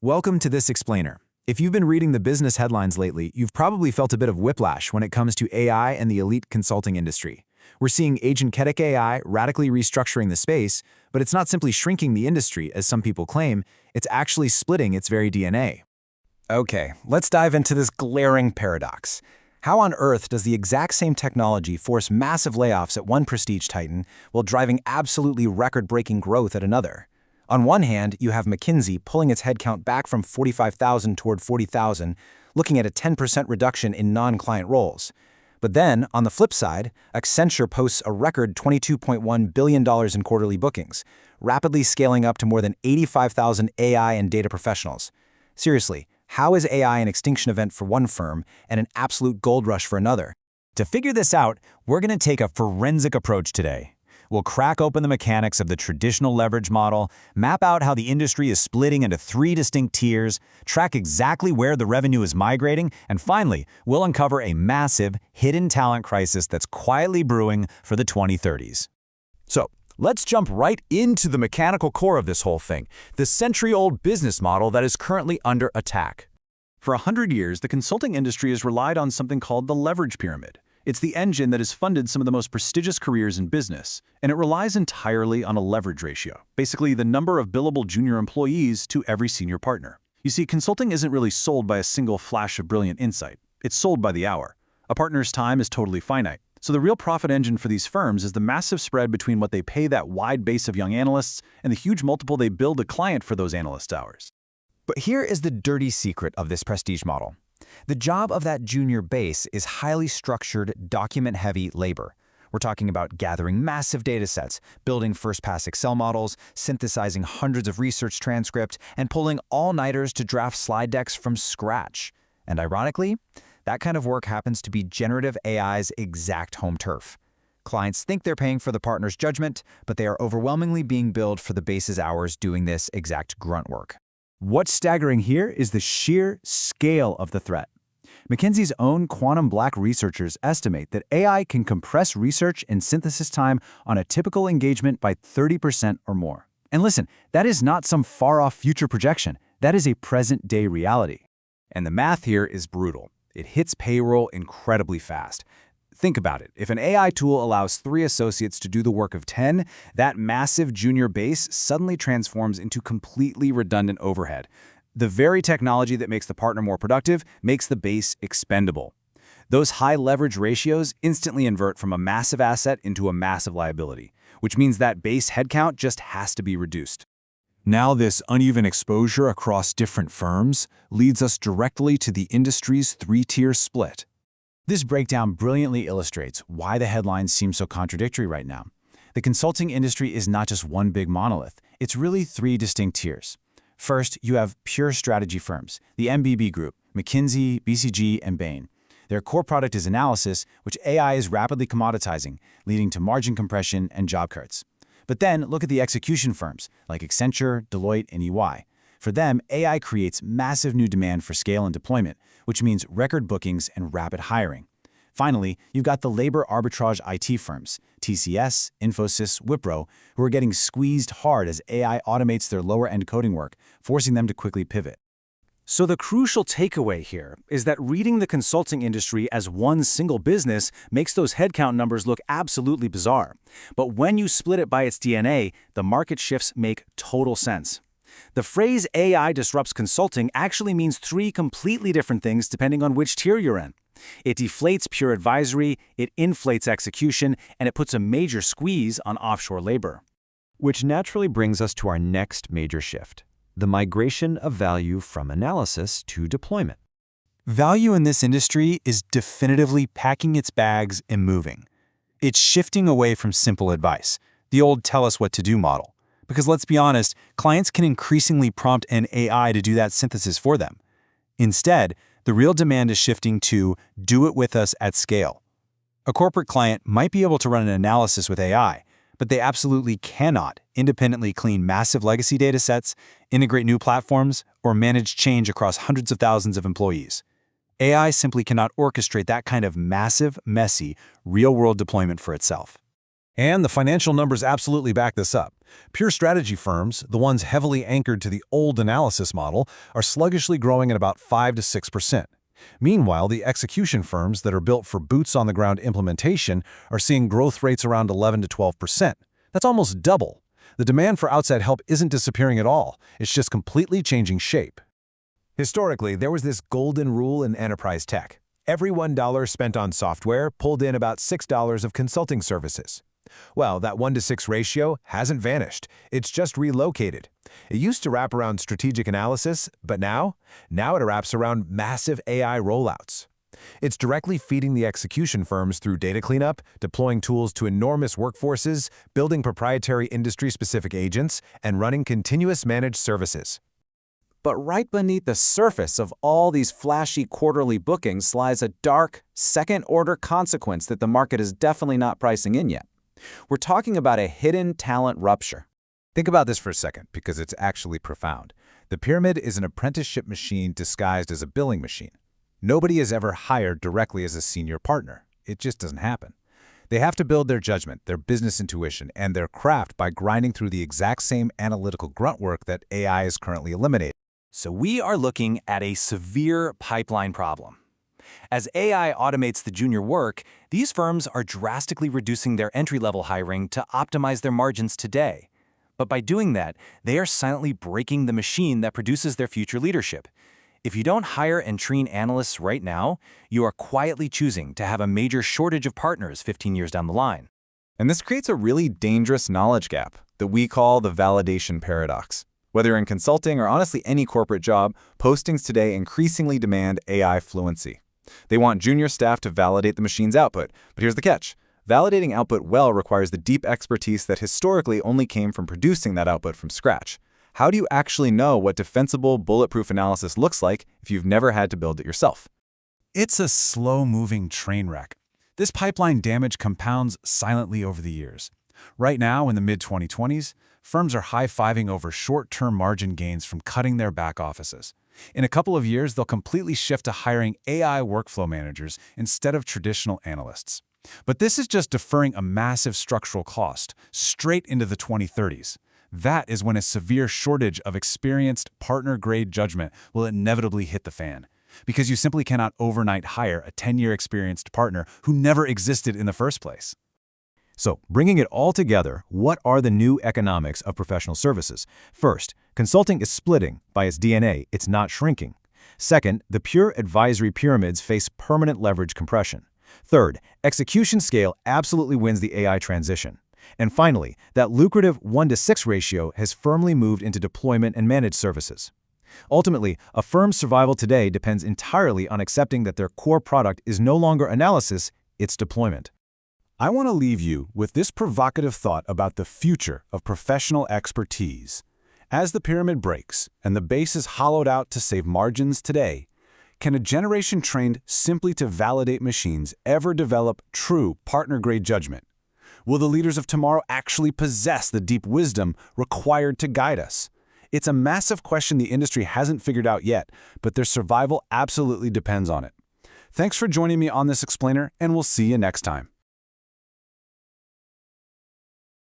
Welcome to this explainer. If you've been reading the business headlines lately, you've probably felt a bit of whiplash when it comes to AI and the elite consulting industry. We're seeing agentic AI radically restructuring the space, but it's not simply shrinking the industry, as some people claim, it's actually splitting its very DNA. Okay, let's dive into this glaring paradox. How on earth does the exact same technology force massive layoffs at one prestige titan while driving absolutely record-breaking growth at another? On one hand, you have McKinsey pulling its headcount back from 45,000 toward 40,000, looking at a 10% reduction in non-client roles. But then, on the flip side, Accenture posts a record $22.1 billion in quarterly bookings, rapidly scaling up to more than 85,000 AI and data professionals. Seriously, how is AI an extinction event for one firm and an absolute gold rush for another? To figure this out, we're going to take a forensic approach today. We'll crack open the mechanics of the traditional leverage model, map out how the industry is splitting into three distinct tiers, track exactly where the revenue is migrating, and finally, we'll uncover a massive, hidden talent crisis that's quietly brewing for the 2030s. So, let's jump right into the mechanical core of this whole thing, the century-old business model that is currently under attack. For 100 years, the consulting industry has relied on something called the leverage pyramid. It's the engine that has funded some of the most prestigious careers in business, and it relies entirely on a leverage ratio, basically the number of billable junior employees to every senior partner. You see, consulting isn't really sold by a single flash of brilliant insight. It's sold by the hour. A partner's time is totally finite. So the real profit engine for these firms is the massive spread between what they pay that wide base of young analysts and the huge multiple they bill the client for those analyst hours. But here is the dirty secret of this prestige model. The job of that junior base is highly structured, document-heavy labor. We're talking about gathering massive data sets, building first-pass Excel models, synthesizing hundreds of research transcripts, and pulling all-nighters to draft slide decks from scratch. And ironically, that kind of work happens to be generative AI's exact home turf. Clients think they're paying for the partner's judgment, but they are overwhelmingly being billed for the base's hours doing this exact grunt work. What's staggering here is the sheer scale of the threat. McKinsey's own quantum black researchers estimate that AI can compress research and synthesis time on a typical engagement by 30% or more. And listen, that is not some far-off future projection. That is a present-day reality. And the math here is brutal. It hits payroll incredibly fast. Think about it. If an AI tool allows 3 associates to do the work of 10, that massive junior base suddenly transforms into completely redundant overhead. The very technology that makes the partner more productive makes the base expendable. Those high leverage ratios instantly invert from a massive asset into a massive liability, which means that base headcount just has to be reduced. Now this uneven exposure across different firms leads us directly to the industry's 3-tier split. This breakdown brilliantly illustrates why the headlines seem so contradictory right now. The consulting industry is not just one big monolith. It's really 3 distinct tiers. First, you have pure strategy firms, the MBB Group, McKinsey, BCG, and Bain. Their core product is analysis, which AI is rapidly commoditizing, leading to margin compression and job cuts. But then look at the execution firms, like Accenture, Deloitte, and EY. For them, AI creates massive new demand for scale and deployment, which means record bookings and rapid hiring. Finally, you've got the labor arbitrage IT firms, TCS, Infosys, Wipro, who are getting squeezed hard as AI automates their lower-end coding work, forcing them to quickly pivot. So the crucial takeaway here is that reading the consulting industry as one single business makes those headcount numbers look absolutely bizarre. But when you split it by its DNA, the market shifts make total sense. The phrase AI disrupts consulting actually means 3 completely different things depending on which tier you're in. It deflates pure advisory, it inflates execution, and it puts a major squeeze on offshore labor. Which naturally brings us to our next major shift, the migration of value from analysis to deployment. Value in this industry is definitively packing its bags and moving. It's shifting away from simple advice, the old tell-us-what-to-do model. Because let's be honest, clients can increasingly prompt an AI to do that synthesis for them. Instead, the real demand is shifting to do it with us at scale. A corporate client might be able to run an analysis with AI, but they absolutely cannot independently clean massive legacy data sets, integrate new platforms, or manage change across hundreds of thousands of employees. AI simply cannot orchestrate that kind of massive, messy, real-world deployment for itself. And the financial numbers absolutely back this up. Pure strategy firms, the ones heavily anchored to the old analysis model, are sluggishly growing at about 5 to 6%. Meanwhile, the execution firms that are built for boots-on-the-ground implementation are seeing growth rates around 11 to 12%. That's almost double. The demand for outside help isn't disappearing at all. It's just completely changing shape. Historically, there was this golden rule in enterprise tech. Every $1 spent on software pulled in about $6 of consulting services. Well, that 1-to-6 ratio hasn't vanished. It's just relocated. It used to wrap around strategic analysis, but now it wraps around massive AI rollouts. It's directly feeding the execution firms through data cleanup, deploying tools to enormous workforces, building proprietary industry-specific agents, and running continuous managed services. But right beneath the surface of all these flashy quarterly bookings lies a dark, second-order consequence that the market is definitely not pricing in yet. We're talking about a hidden talent rupture. Think about this for a second, because it's actually profound. The pyramid is an apprenticeship machine disguised as a billing machine. Nobody is ever hired directly as a senior partner. It just doesn't happen. They have to build their judgment, their business intuition, and their craft by grinding through the exact same analytical grunt work that AI is currently eliminating. So we are looking at a severe pipeline problem. As AI automates the junior work, these firms are drastically reducing their entry-level hiring to optimize their margins today. But by doing that, they are silently breaking the machine that produces their future leadership. If you don't hire and train analysts right now, you are quietly choosing to have a major shortage of partners 15 years down the line. And this creates a really dangerous knowledge gap that we call the validation paradox. Whether you're in consulting or honestly any corporate job, postings today increasingly demand AI fluency. They want junior staff to validate the machine's output, but here's the catch. Validating output well requires the deep expertise that historically only came from producing that output from scratch. How do you actually know what defensible, bulletproof analysis looks like if you've never had to build it yourself? It's a slow-moving train wreck. This pipeline damage compounds silently over the years. Right now, in the mid-2020s, firms are high-fiving over short-term margin gains from cutting their back offices. In a couple of years, they'll completely shift to hiring AI workflow managers instead of traditional analysts. But this is just deferring a massive structural cost straight into the 2030s. That is when a severe shortage of experienced partner-grade judgment will inevitably hit the fan, because you simply cannot overnight hire a 10-year experienced partner who never existed in the first place. So, bringing it all together, what are the new economics of professional services? First, consulting is splitting. By its DNA, it's not shrinking. Second, the pure advisory pyramids face permanent leverage compression. Third, execution scale absolutely wins the AI transition. And finally, that lucrative 1-to-6 ratio has firmly moved into deployment and managed services. Ultimately, a firm's survival today depends entirely on accepting that their core product is no longer analysis, it's deployment. I want to leave you with this provocative thought about the future of professional expertise. As the pyramid breaks and the base is hollowed out to save margins today, can a generation trained simply to validate machines ever develop true partner-grade judgment? Will the leaders of tomorrow actually possess the deep wisdom required to guide us? It's a massive question the industry hasn't figured out yet, but their survival absolutely depends on it. Thanks for joining me on this explainer, and we'll see you next time.